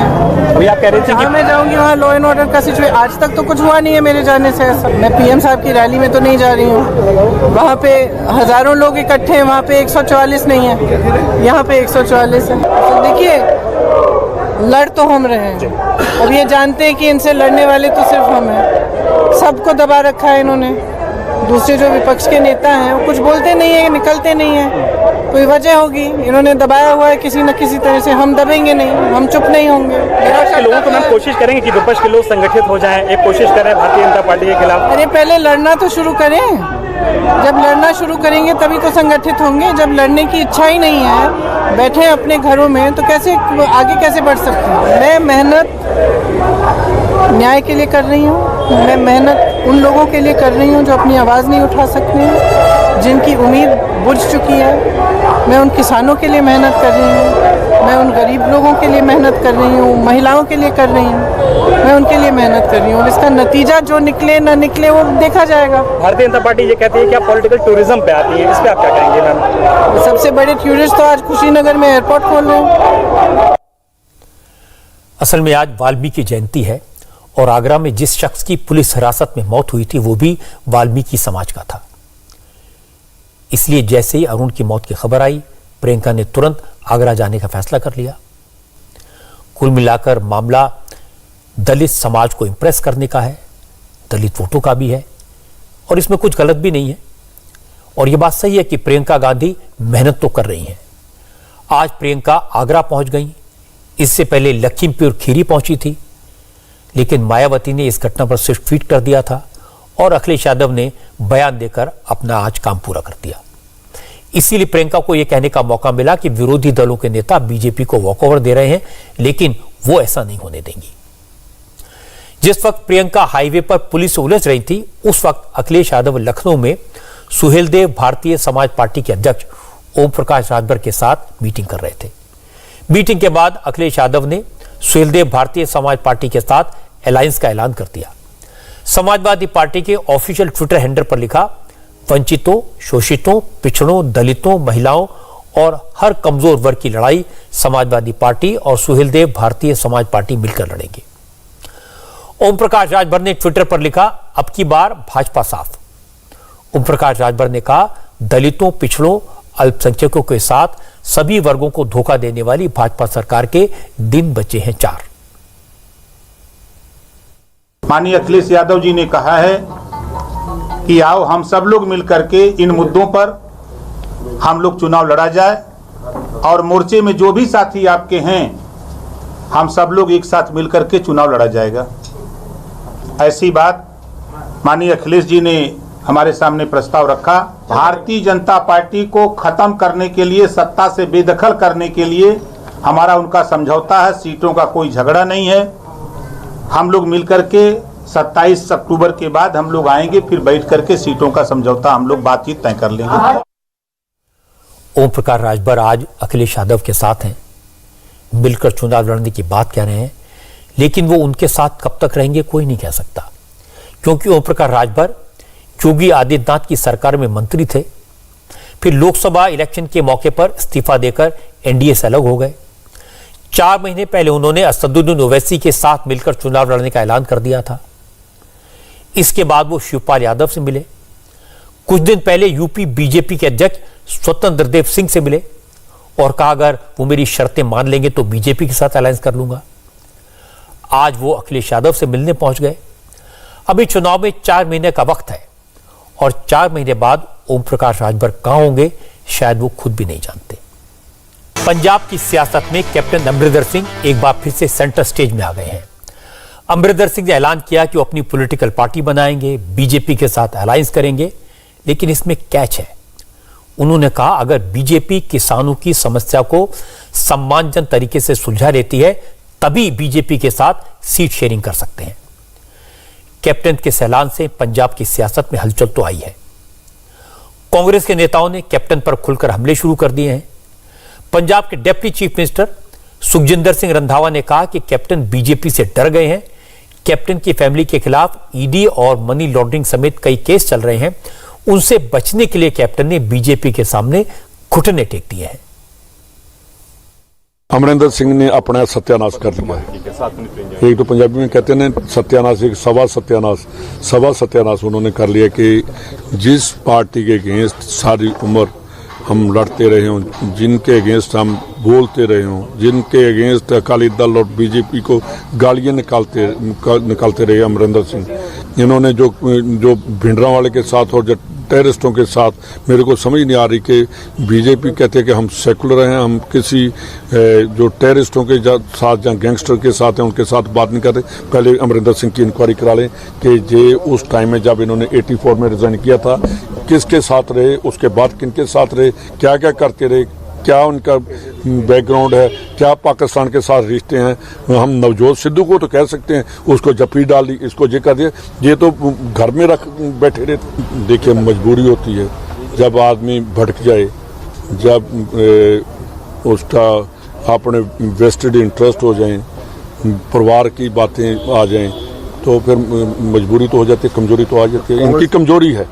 अभी आप कह रहे थे कि मैं जाऊंगी वहाँ लॉ एंड ऑर्डर का सिचुएशन। आज तक तो कुछ हुआ नहीं है मेरे जाने से ऐसा। मैं पीएम साहब की रैली में तो नहीं जा रही हूँ। वहाँ पे हजारों लोग इकट्ठे हैं, वहाँ पे 144 नहीं है, यहाँ पे 144 है। तो देखिए लड़ तो हम रहे हैं, अब ये जानते हैं कि इनसे लड़ने वाले तो सिर्फ हम हैं। सबको दबा रखा है इन्होंने। दूसरे जो विपक्ष के नेता हैं वो कुछ बोलते नहीं है, निकलते नहीं है, कोई वजह होगी। इन्होंने दबाया हुआ है किसी न किसी तरह से। हम दबेंगे नहीं, हम चुप नहीं होंगे। विपक्ष के लोगों को हम कोशिश करेंगे कि विपक्ष के लोग संगठित हो जाएं, एक कोशिश कर रहे हैं भारतीय जनता पार्टी के खिलाफ। अरे पहले लड़ना तो शुरू करें, जब लड़ना शुरू करेंगे तभी तो संगठित होंगे। जब लड़ने की इच्छा ही नहीं है, बैठे अपने घरों में, तो कैसे आगे कैसे बढ़ सकते हैं। मैं मेहनत न्याय के लिए कर रही हूँ, मैं मेहनत उन लोगों के लिए कर रही हूँ जो अपनी आवाज़ नहीं उठा सकते हैं, जिनकी उम्मीद बुझ चुकी है। मैं उन किसानों के लिए मेहनत कर रही हूँ, मैं उन गरीब लोगों के लिए मेहनत कर रही हूँ, महिलाओं के लिए कर रही हूँ, मैं उनके लिए मेहनत कर रही हूँ। और इसका नतीजा जो निकले ना निकले वो देखा जाएगा। भारतीय जनता पार्टी ये कहती है कि आप पॉलिटिकल टूरिज्म पे आती है, इस पे आप क्या कहेंगे मैम? सबसे बड़े टूरिस्ट तो आज कुशीनगर में एयरपोर्ट खोल रहे हैं। असल में आज वाल्मीकि जयंती है और आगरा में जिस शख्स की पुलिस हिरासत में मौत हुई थी वो भी वाल्मीकि समाज का था। इसलिए जैसे ही अरुण की मौत की खबर आई, प्रियंका ने तुरंत आगरा जाने का फैसला कर लिया। कुल मिलाकर मामला दलित समाज को इंप्रेस करने का है, दलित वोटों का भी है, और इसमें कुछ गलत भी नहीं है। और यह बात सही है कि प्रियंका गांधी मेहनत तो कर रही हैं। आज प्रियंका आगरा पहुंच गई, इससे पहले लखीमपुर खीरी पहुंची थी, लेकिन मायावती ने इस घटना पर सिर्फ ट्वीट कर दिया था और अखिलेश यादव ने बयान देकर अपना आज काम पूरा कर दिया। इसीलिए प्रियंका को यह कहने का मौका मिला कि विरोधी दलों के नेता बीजेपी को वॉकओवर दे रहे हैं, लेकिन वो ऐसा नहीं होने देंगी। जिस वक्त प्रियंका हाईवे पर पुलिस से उलझ रही थी, उस वक्त अखिलेश यादव लखनऊ में सुहेलदेव भारतीय समाज पार्टी के अध्यक्ष ओम प्रकाश राजभर के साथ मीटिंग कर रहे थे। मीटिंग के बाद अखिलेश यादव ने सुहेलदेव भारतीय समाज पार्टी के साथ अलायंस का ऐलान कर दिया। समाजवादी पार्टी के ऑफिशियल ट्विटर हैंडल पर लिखा, वंचितों, शोषितों, पिछड़ों, दलितों, महिलाओं और हर कमजोर वर्ग की लड़ाई समाजवादी पार्टी और सुहेलदेव भारतीय समाज पार्टी मिलकर लड़ेंगे। ओम प्रकाश राजभर ने ट्विटर पर लिखा, अब की बार भाजपा साफ। ओम प्रकाश राजभर ने कहा, दलितों, पिछड़ों, अल्पसंख्यकों के साथ सभी वर्गों को धोखा देने वाली भाजपा सरकार के दिन बचे हैं 4। माननीय अखिलेश यादव जी ने कहा है कि आओ हम सब लोग मिलकर के इन मुद्दों पर हम लोग चुनाव लड़ा जाए, और मोर्चे में जो भी साथी आपके हैं हम सब लोग एक साथ मिलकर के चुनाव लड़ा जाएगा। ऐसी बात माननीय अखिलेश जी ने हमारे सामने प्रस्ताव रखा। भारतीय जनता पार्टी को खत्म करने के लिए, सत्ता से बेदखल करने के लिए हमारा उनका समझौता है। सीटों का कोई झगड़ा नहीं है। हम लोग मिलकर के 27 अक्टूबर के बाद हम लोग आएंगे, फिर बैठ करके सीटों का समझौता हम लोग बातचीत तय कर लेंगे। ओम प्रकाश राजभर आज अखिलेश यादव के साथ हैं, मिलकर चुनाव लड़ने की बात कह रहे हैं, लेकिन वो उनके साथ कब तक रहेंगे कोई नहीं कह सकता, क्योंकि ओम प्रकाश राजभर योगी आदित्यनाथ की सरकार में मंत्री थे, फिर लोकसभा इलेक्शन के मौके पर इस्तीफा देकर एनडीए से अलग हो गए। 4 महीने पहले उन्होंने असदुद्दीन ओवैसी के साथ मिलकर चुनाव लड़ने का ऐलान कर दिया था। इसके बाद वो शिवपाल यादव से मिले। कुछ दिन पहले यूपी बीजेपी के अध्यक्ष स्वतंत्र देव सिंह से मिले और कहा, अगर वो मेरी शर्तें मान लेंगे तो बीजेपी के साथ अलायंस कर लूंगा। आज वो अखिलेश यादव से मिलने पहुंच गए। अभी चुनाव में 4 महीने का वक्त है और 4 महीने बाद ओम प्रकाश राजभर कहां होंगे शायद वो खुद भी नहीं जानते। पंजाब की सियासत में कैप्टन अमरिंदर सिंह एक बार फिर से सेंटर स्टेज में आ गए हैं। अमरिंदर सिंह ने ऐलान किया कि वो अपनी पॉलिटिकल पार्टी बनाएंगे, बीजेपी के साथ अलायंस करेंगे, लेकिन इसमें कैच है। उन्होंने कहा, अगर बीजेपी किसानों की समस्या को सम्मानजनक तरीके से सुलझा लेती है तभी बीजेपी के साथ सीट शेयरिंग कर सकते हैं। कैप्टन के इस ऐलान से पंजाब की सियासत में हलचल तो आई है। कांग्रेस के नेताओं ने कैप्टन पर खुलकर हमले शुरू कर दिए हैं। पंजाब के deputy chief minister Sukhjinder Singh Randhawa ने कहा कि कैप्टन बीजेपी से डर गए हैं। कैप्टन की फैमिली के खिलाफ ईडी और मनी लॉन्ड्रिंग समेत कई केस चल रहे हैं। उनसे बचने के लिए कैप्टन ने बीजेपी के सामने घुटने टेक दिए हैं। अमरिंदर सिंह ने अपना सत्यानाश कर दिया है। एक तो पंजाबी में कहते हैं सत्यानाश, एक सवा सत्यानाश उन्होंने कर लिया कि जिस पार्टी के अगेंस्ट सारी उम्र हम लड़ते रहे हों, जिनके अगेंस्ट हम बोलते रहे हों, जिनके अगेंस्ट अकाली दल और बीजेपी को गालियां निकालते रहे अमरिंदर सिंह, इन्होंने जो भिंडरांवाले के साथ और जो टेररिस्टों के साथ, मेरे को समझ नहीं आ रही कि बीजेपी कहते हैं कि हम सेकुलर हैं, हम किसी जो टेररिस्टों के साथ या गैंगस्टर के साथ हैं उनके साथ बात नहीं करते। पहले अमरिंदर सिंह की इंक्वायरी करा लें कि ये उस टाइम में जब इन्होंने 84 में रिजाइन किया था किसके साथ रहे, उसके बाद किनके साथ रहे, क्या क्या करते रहे, क्या उनका बैकग्राउंड है, क्या पाकिस्तान के साथ रिश्ते हैं। हम नवजोत सिद्धू को तो कह सकते हैं उसको जप्पी डाल दी, इसको ये कर दिया, ये तो घर में रख बैठे रहे। देखिए मजबूरी होती है जब आदमी भटक जाए, जब उसका अपने वेस्टेड इंटरेस्ट हो जाए, परिवार की बातें आ जाएं, तो फिर मजबूरी तो हो जाती है, कमजोरी तो आ जाती है। इनकी कमजोरी है,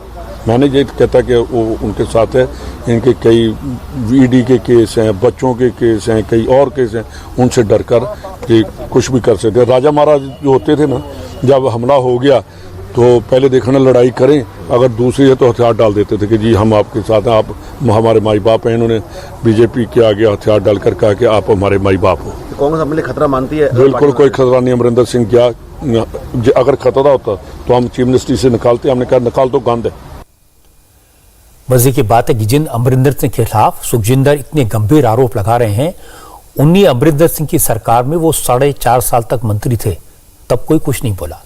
मैंने ये कहता कि वो उनके साथ है। इनके कई ईडी के केस हैं, बच्चों के केस हैं, कई और केस हैं, उनसे डर कर कि कुछ भी कर सकते। राजा महाराज जो होते थे ना, जब हमला हो गया तो पहले देखना लड़ाई करें, अगर दूसरी है तो हथियार डाल देते थे कि जी हम आपके साथ हैं, आप हमारे माई बाप हैं। इन्होंने बीजेपी के आगे हथियार डालकर कहा कि आप हमारे माई बाप हो। कांग्रेस अपने लिए खतरा मानती है? बिल्कुल कोई खतरा नहीं। अमरिंदर सिंह क्या, अगर खतरा होता तो हम चीफ मिनिस्ट्री से निकालते, हमने कहा निकाल तो गंद है। मजे की बात है कि जिन अमरिंदर सिंह के खिलाफ सुखजिंदर इतने गंभीर आरोप लगा रहे हैं, उन्हीं अमरिंदर सिंह की सरकार में वो 4.5 साल तक मंत्री थे, तब कोई कुछ नहीं बोला।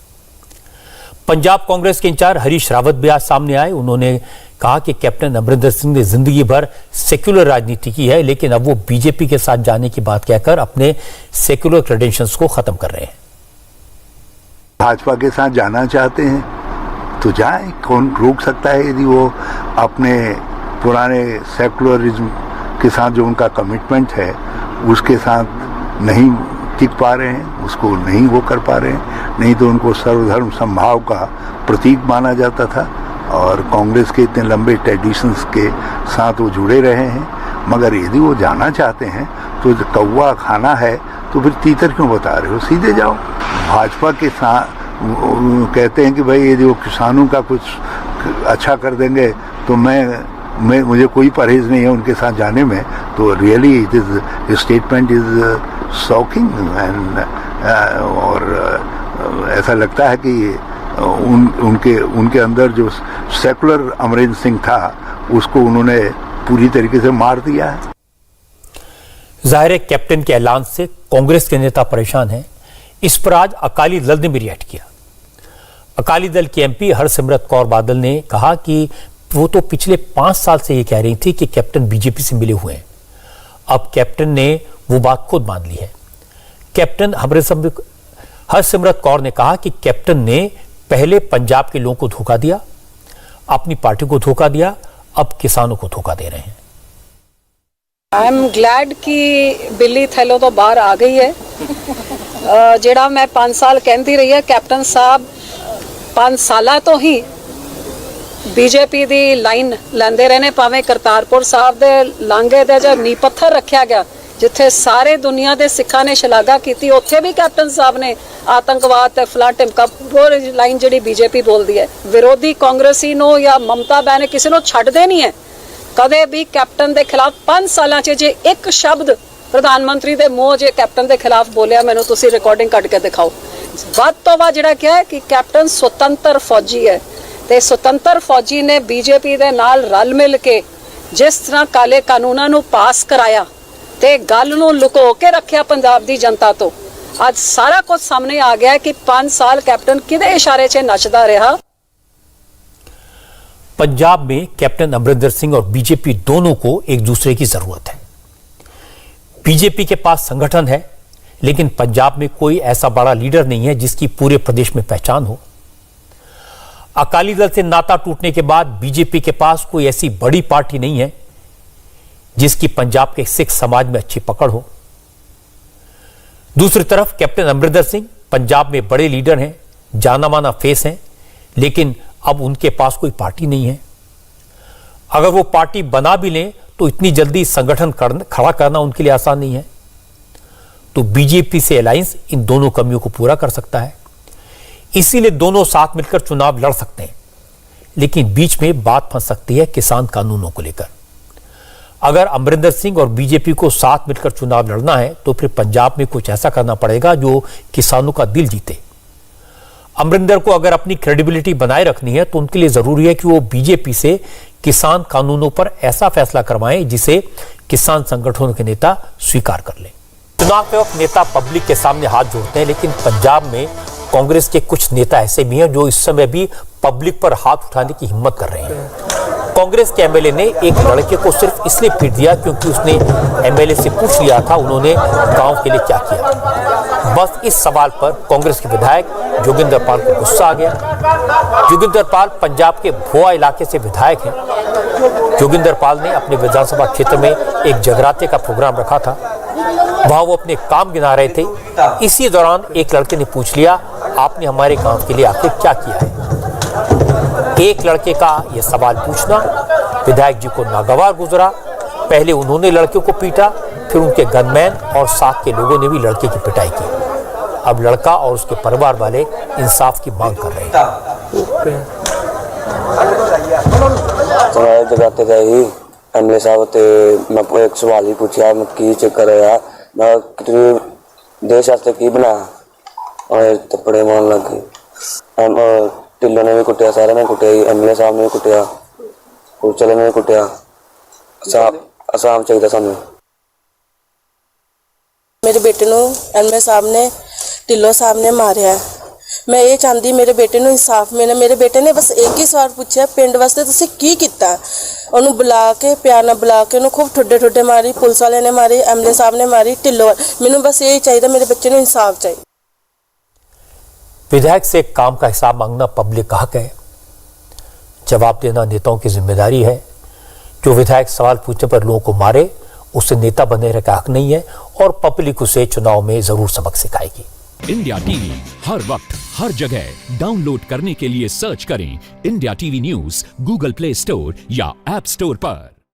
पंजाब कांग्रेस के इंचार्ज हरीश रावत भी आज सामने आए। उन्होंने कहा कि कैप्टन अमरिंदर सिंह ने जिंदगी भर सेक्युलर राजनीति की है, लेकिन अब वो बीजेपी के साथ जाने की बात कहकर अपने सेक्युलर क्रेडेंशियल्स को खत्म कर रहे हैं। भाजपा के साथ जाना चाहते हैं तो जाएं, कौन रोक सकता है। यदि वो अपने पुराने सेकुलरिज्म के साथ जो उनका कमिटमेंट है उसके साथ नहीं टिक पा रहे हैं, उसको नहीं वो कर पा रहे हैं, नहीं तो उनको सर्वधर्म समभाव का प्रतीक माना जाता था और कांग्रेस के इतने लंबे ट्रेडिशंस के साथ वो जुड़े रहे हैं। मगर यदि वो जाना चाहते हैं तो कौवा खाना है तो फिर तीतर क्यों बता रहे हो, सीधे जाओ। भाजपा के साथ कहते हैं कि भाई यदि वो किसानों का कुछ अच्छा कर देंगे तो मैं मुझे कोई परहेज नहीं है उनके साथ जाने में, तो really it is statement is shocking and और ऐसा लगता है कि उनके अंदर जो सेकुलर अमरिंदर सिंह था उसको उन्होंने पूरी तरीके से मार दिया है। जाहिर है कैप्टन के ऐलान से कांग्रेस के नेता परेशान हैं। इस पर आज अकाली दल ने भी रिएक्ट किया। अकाली दल की एमपी हरसिमरत कौर बादल ने कहा कि वो तो पिछले 5 साल से ये कह रही थी कि कैप्टन बीजेपी से मिले हुए हैं, अब कैप्टन ने वो बात खुद मान ली है। कैप्टन हरसिमरत कौर ने कहा कि कैप्टन ने पहले पंजाब के लोगों को धोखा दिया, अपनी पार्टी को धोखा दिया, अब किसानों को धोखा दे रहे हैं। आई एम ग्लैड कि बिल्ली थैलो तो बाहर आ गई है। ਜਿਹੜਾ मैं 5 साल कहती रही है, कैप्टन साहब 5 साल तो ही बीजेपी दी लाइन लेंदे रहे ने, भावें करतारपुर साहब दे लांघे दे जो नींह पत्थर रखा गया जिथे सारे दुनिया के सिखा ने शलाघा की, उत्थे भी कैप्टन साहब ने आतंकवाद ते फलां टिमका पूरी लाइन जी बीजेपी बोलती है। विरोधी कांग्रेसी नो या ममता बैन किसी को छड्डदे नहीं है। कदे भी कैप्टन के खिलाफ 5 साल जे एक शब्द प्रधानमंत्री दे मुंह जे कैप्टन के खिलाफ बोलिया, मैनू तुसी रिकॉर्डिंग कट के दिखाओ। वध तो वध जिहड़ा क्या है कि कैप्टन स्वतंत्र फौजी है, ते स्वतंत्र फौजी ने बीजेपी दे नाल रल मिल के जिस तरह काले कानूनां नू पास कराया ते गल नू लुको के रखिया पंजाब दी जनता तो, आज सारा कुछ सामने आ गया कि 5 साल कैप्टन किदे इशारे च नचदा रहा। पंजाब में कैप्टन अमरिंदर सिंह और बीजेपी दोनों को एक दूसरे की जरूरत है। बीजेपी के पास संगठन है, लेकिन पंजाब में कोई ऐसा बड़ा लीडर नहीं है जिसकी पूरे प्रदेश में पहचान हो। अकाली दल से नाता टूटने के बाद बीजेपी के पास कोई ऐसी बड़ी पार्टी नहीं है जिसकी पंजाब के सिख समाज में अच्छी पकड़ हो। दूसरी तरफ कैप्टन अमरिंदर सिंह पंजाब में बड़े लीडर हैं, जाना माना फेस हैं, लेकिन अब उनके पास कोई पार्टी नहीं है। अगर वो पार्टी बना भी लें तो इतनी जल्दी संगठन खड़ा करना उनके लिए आसान नहीं है। तो बीजेपी से अलायंस इन दोनों कमियों को पूरा कर सकता है, इसीलिए दोनों साथ मिलकर चुनाव लड़ सकते हैं। लेकिन बीच में बात फंस सकती है किसान कानूनों को लेकर। अगर अमरिंदर सिंह और बीजेपी को साथ मिलकर चुनाव लड़ना है तो फिर पंजाब में कुछ ऐसा करना पड़ेगा जो किसानों का दिल जीते। अमरिंदर को अगर अपनी क्रेडिबिलिटी बनाए रखनी है तो उनके लिए जरूरी है कि वो बीजेपी से किसान कानूनों पर ऐसा फैसला करवाएं जिसे किसान संगठनों के नेता स्वीकार कर लें। चुनाव के वक्त नेता पब्लिक के सामने हाथ जोड़ते हैं, लेकिन पंजाब में कांग्रेस के कुछ नेता ऐसे भी हैं जो इस समय भी पब्लिक पर हाथ उठाने की हिम्मत कर रहे हैं। कांग्रेस के एमएलए ने एक लड़के को सिर्फ इसलिए पीट दिया क्योंकि उसने एमएलए से पूछ लिया था उन्होंने गांव के लिए क्या किया। बस इस सवाल पर कांग्रेस के विधायक जोगिंदर पाल को गुस्सा आ गया। जोगिंदर पाल पंजाब के भोआ इलाके से विधायक हैं। जोगिंदर पाल ने अपने विधानसभा क्षेत्र में एक जगराते का प्रोग्राम रखा था, वहां वो अपने काम गिना रहे थे। इसी दौरान एक लड़के ने पूछ लिया, आपने हमारे गांव के लिए आखिर क्या किया है। एक लड़के का यह सवाल पूछना विधायक जी को नागवार गुजरा। पहले उन्होंने लड़के को पीटा, फिर उनके गनमैन और साथ के लोगों ने भी लड़के की पिटाई की। अब लड़का और उसके परिवार वाले इंसाफ की मांग कर रहे हैं। जगाते गए ही एमएलए साहब ते मैं एक सवाल ही पूछा, मैं की चक्कर है, मैं कितनी देश वास्ते की बनाया और थप्पड़े मारन लग गए। ढिल्लो ने भी कुटिया, सारे ने कुटिया, एमएलए साहब ने भी कुटिया, उचले ने भी कुटिया। आसाम चाहिए सानू। मेरे बेटे ਨੂੰ एमएलए साहब ने ढिल्लो साहब ने मारिया। मैं ये चाहती मेरे बेटे ਨੂੰ इंसाफ मिले। मेरे बेटे ने बस एक ही सवाल पूछा, पिंड वास्ते तुसीं की कीता। ਉਹਨੂੰ बुला के प्यार ਨਾਲ बुला के ਉਹਨੂੰ खूब ठुड्डे ठुड्डे मारी, पुलिस वाले ने मारी, एमएलए साहब ने मारी, ढिल्लो। मैनू बस यही चाहिए, मेरे बच्चे ਨੂੰ इंसाफ चाहिए। विधायक से काम का हिसाब मांगना पब्लिक का हक है, जवाब देना नेताओं की जिम्मेदारी है। जो विधायक सवाल पूछने पर लोगों को मारे उससे नेता बनने का हक नहीं है और पब्लिक उसे चुनाव में जरूर सबक सिखाएगी। इंडिया टीवी हर वक्त हर जगह डाउनलोड करने के लिए सर्च करें India TV news Google play store या ऐप स्टोर पर।